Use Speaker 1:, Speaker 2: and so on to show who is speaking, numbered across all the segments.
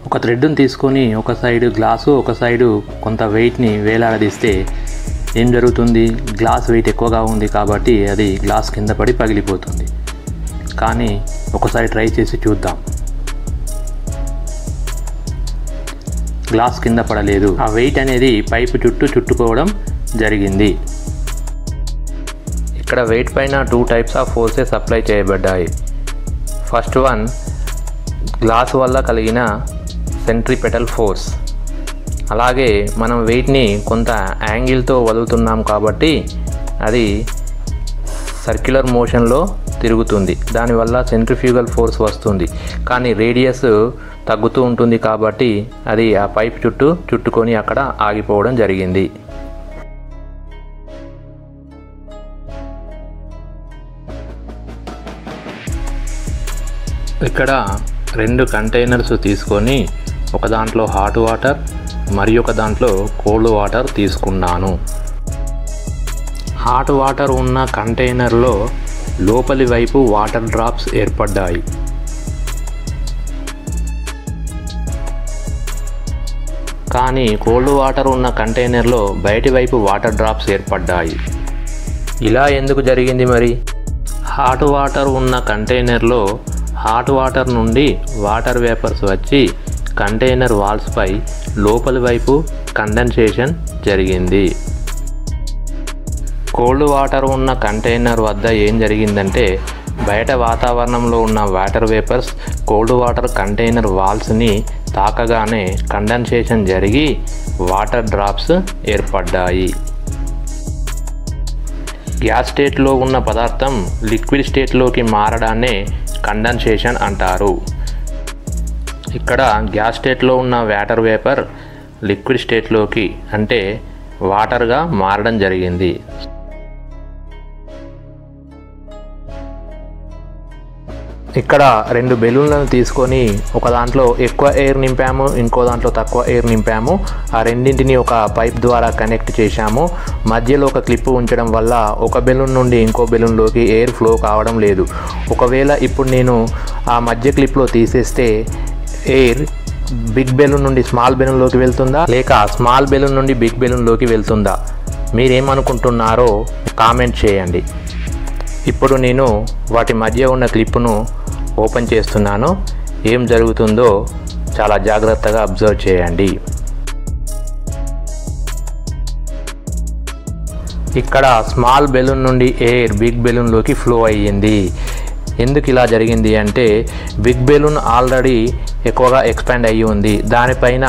Speaker 1: ఒక థ్రెడ్ని తీసుకొని ఒక సైడ్ గ్లాసు ఒక సైడు కొంత వెయిట్ని వేలాడదీస్తే ఏం జరుగుతుంది? గ్లాస్ వెయిట్ ఎక్కువగా ఉంది కాబట్టి అది గ్లాస్ కింద పడి పగిలిపోతుంది. కానీ ఒకసారి ట్రై చేసి చూద్దాం. గ్లాస్ కింద పడలేదు. ఆ వెయిట్ అనేది పైపు చుట్టూ చుట్టుకోవడం జరిగింది. ఇక్కడ వెయిట్ పైన 2 టైప్స్ ఆఫ్ ఫోర్సెస్ అప్లై చేయబడ్డాయి. ఫస్ట్ వన్ గ్లాస్ వల్ల కలిగిన సెంట్రిపెటల్ ఫోర్స్. అలాగే మనం వెయిట్ని కొంత యాంగిల్తో వదులుతున్నాం కాబట్టి అది సర్క్యులర్ మోషన్లో తిరుగుతుంది. దానివల్ల సెంట్రిఫ్యూగల్ ఫోర్స్ వస్తుంది. కానీ రేడియస్ తగ్గుతూ ఉంటుంది కాబట్టి అది ఆ పైప్ చుట్టూ చుట్టుకొని అక్కడ ఆగిపోవడం జరిగింది. ఇక్కడ 2 కంటైనర్స్ తీసుకొని ఒక దాంట్లో హాట్ వాటర్ మరియు ఒక దాంట్లో కోల్డ్ వాటర్ తీసుకున్నాను. హాట్ వాటర్ ఉన్న కంటైనర్లో లోపలి వైపు వాటర్ డ్రాప్స్ ఏర్పడ్డాయి. కానీ కోల్డ్ వాటర్ ఉన్న కంటైనర్లో బయటి వైపు వాటర్ డ్రాప్స్ ఏర్పడ్డాయి. ఇలా ఎందుకు జరిగింది మరి? హాట్ వాటర్ ఉన్న కంటైనర్లో హాట్ వాటర్ నుండి వాటర్ వేపర్స్ వచ్చి కంటైనర్ వాల్స్పై లోపలి వైపు కండెన్సేషన్ జరిగింది. కోల్డ్ వాటర్ ఉన్న కంటైనర్ వద్ద ఏం జరిగిందంటే బయట వాతావరణంలో ఉన్న water vapours cold water container వాల్స్ని తాకగానే కండెన్సేషన్ జరిగి వాటర్ డ్రాప్స్ ఏర్పడ్డాయి. గ్యాస్ స్టేట్లో ఉన్న పదార్థం లిక్విడ్ స్టేట్లోకి మారడాన్నే కండెన్సేషన్ అంటారు. ఇక్కడ గ్యాస్ స్టేట్లో ఉన్న వాటర్ వేపర్ లిక్విడ్ స్టేట్లోకి అంటే వాటర్గా మారడం జరిగింది. ఇక్కడ 2 బెలూన్లను తీసుకొని ఒక దాంట్లో ఎక్కువ ఎయిర్ నింపాము, ఇంకో దాంట్లో తక్కువ ఎయిర్ నింపాము. ఆ రెండింటిని ఒక పైప్ ద్వారా కనెక్ట్ చేశాము. మధ్యలో ఒక క్లిప్ ఉంచడం వల్ల ఒక బెలూన్ నుండి ఇంకో బెలూన్లోకి ఎయిర్ ఫ్లో కావడం లేదు. ఒకవేళ ఇప్పుడు నేను ఆ మధ్య క్లిప్లో తీసేస్తే ఎయిర్ బిగ్ బెలూన్ నుండి స్మాల్ బెలూన్లోకి వెళ్తుందా లేక స్మాల్ బెలూన్ నుండి బిగ్ బెలూన్లోకి వెళ్తుందా? మీరేమనుకుంటున్నారో కామెంట్ చేయండి. ఇప్పుడు నేను వాటి మధ్య ఉన్న క్లిప్ను ఓపెన్ చేస్తున్నాను. ఏం జరుగుతుందో చాలా జాగ్రత్తగా అబ్జర్వ్ చేయండి. ఇక్కడ స్మాల్ బెలూన్ నుండి ఎయిర్ బిగ్ బెలూన్లోకి ఫ్లో అయ్యింది. ఎందుకు ఇలా జరిగింది అంటే బిగ్ బెలూన్ ఆల్రెడీ ఎక్కువగా ఎక్స్పాండ్ అయ్యి ఉంది. దానిపైన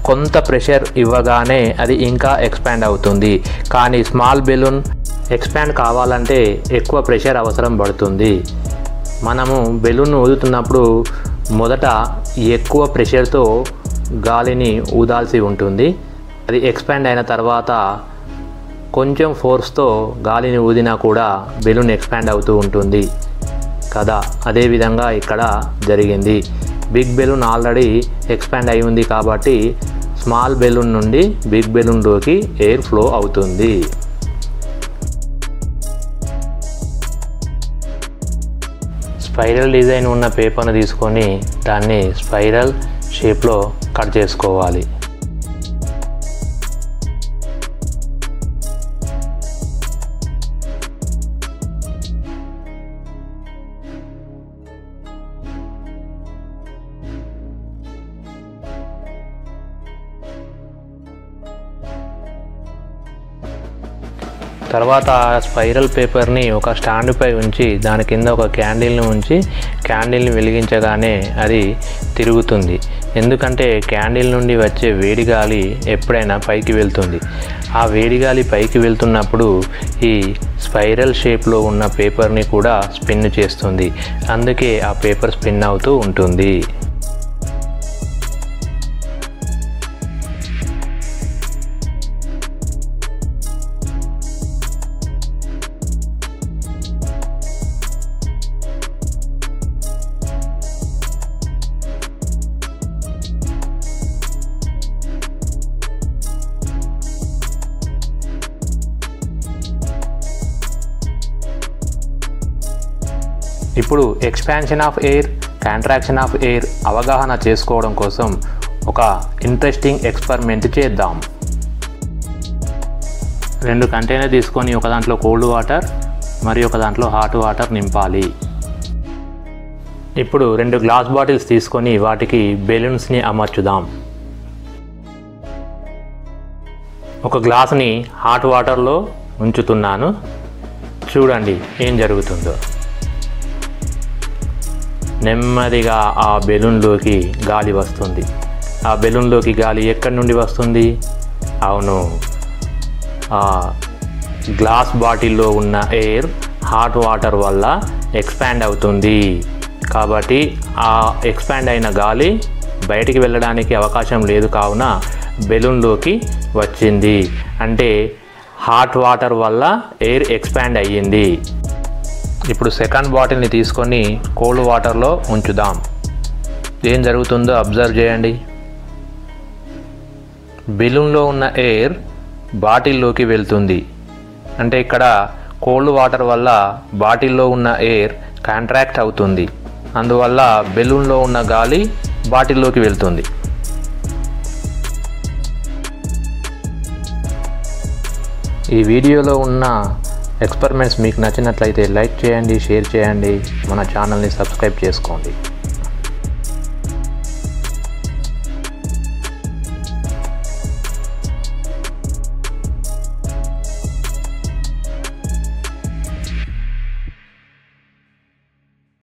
Speaker 1: కొంత ప్రెషర్ ఇవ్వగానే అది ఇంకా ఎక్స్పాండ్ అవుతుంది. కానీ స్మాల్ బెలూన్ ఎక్స్పాండ్ కావాలంటే ఎక్కువ ప్రెషర్ అవసరం పడుతుంది. మనము బెలూన్ను ఊదుతున్నప్పుడు మొదట ఎక్కువ ప్రెషర్తో గాలిని ఊదాల్సి ఉంటుంది. అది ఎక్స్పాండ్ అయిన తర్వాత కొంచెం ఫోర్స్తో గాలిని ఊదినా కూడా బెలూన్ ఎక్స్పాండ్ అవుతూ ఉంటుంది కదా. అదేవిధంగా ఇక్కడ జరిగింది. బిగ్ బెలూన్ ఆల్రెడీ ఎక్స్పాండ్ అయి ఉంది కాబట్టి స్మాల్ బెలూన్ నుండి బిగ్ బెలూన్లోకి ఎయిర్ ఫ్లో అవుతుంది. స్పైరల్ డిజైన్ ఉన్న పేపర్ను తీసుకొని దాన్ని స్పైరల్ షేప్లో కట్ చేసుకోవాలి. తర్వాత స్పైరల్ పేపర్ని ఒక స్టాండ్పై ఉంచి దాని కింద ఒక క్యాండిల్ని ఉంచి క్యాండిల్ని వెలిగించగానే అది తిరుగుతుంది. ఎందుకంటే క్యాండిల్ నుండి వచ్చే వేడి గాలి ఎప్పుడైనా పైకి వెళ్తుంది. ఆ వేడి గాలి పైకి వెళ్తున్నప్పుడు ఈ స్పైరల్ షేప్లో ఉన్న పేపర్ని కూడా స్పిన్ చేస్తుంది. అందుకే ఆ పేపర్ స్పిన్ అవుతూ ఉంటుంది. ఇప్పుడు expansion of air contraction of air అవగాహన చేసుకోవడం కోసం ఒక ఇంట్రెస్టింగ్ ఎక్స్పెరిమెంట్ చేద్దాం. 2 కంటైనర్ తీసుకొని ఒక దాంట్లో కోల్డ్ వాటర్ మరియు ఒక దాంట్లో హాట్ వాటర్ నింపాలి. ఇప్పుడు 2 గ్లాస్ బాటిల్స్ తీసుకొని వాటికి బెలూన్స్ని అమర్చుదాం. ఒక గ్లాస్ని హాట్ వాటర్లో ఉంచుతున్నాను. చూడండి ఏం జరుగుతుందో. నెమ్మదిగా ఆ బెలూన్లోకి గాలి వస్తుంది. ఆ బెలూన్లోకి గాలి ఎక్కడి నుండి వస్తుంది? అవును, ఆ గ్లాస్ బాటిల్లో ఉన్న ఎయిర్ హాట్ వాటర్ వల్ల ఎక్స్పాండ్ అవుతుంది. కాబట్టి ఆ ఎక్స్పాండ్ అయిన గాలి బయటికి వెళ్ళడానికి అవకాశం లేదు, కావున బెలూన్లోకి వచ్చింది. అంటే హాట్ వాటర్ వల్ల ఎయిర్ ఎక్స్పాండ్ అయ్యింది. ఇప్పుడు సెకండ్ బాటిల్ని తీసుకొని కోల్డ్ వాటర్లో ఉంచుదాం. ఏం జరుగుతుందో అబ్జర్వ్ చేయండి. బెలూన్లో ఉన్న ఎయిర్ బాటిల్లోకి వెళ్తుంది. అంటే ఇక్కడ కోల్డ్ వాటర్ వల్ల బాటిల్లో ఉన్న ఎయిర్ కాంట్రాక్ట్ అవుతుంది. అందువల్ల బెలూన్లో ఉన్న గాలి బాటిల్లోకి వెళ్తుంది. ఈ వీడియోలో ఉన్న ఎక్స్పెరిమెంట్స్ మీకు నచ్చినట్లయితే లైక్ చేయండి, షేర్ చేయండి, మన ఛానల్ని సబ్స్క్రైబ్ చేసుకోండి.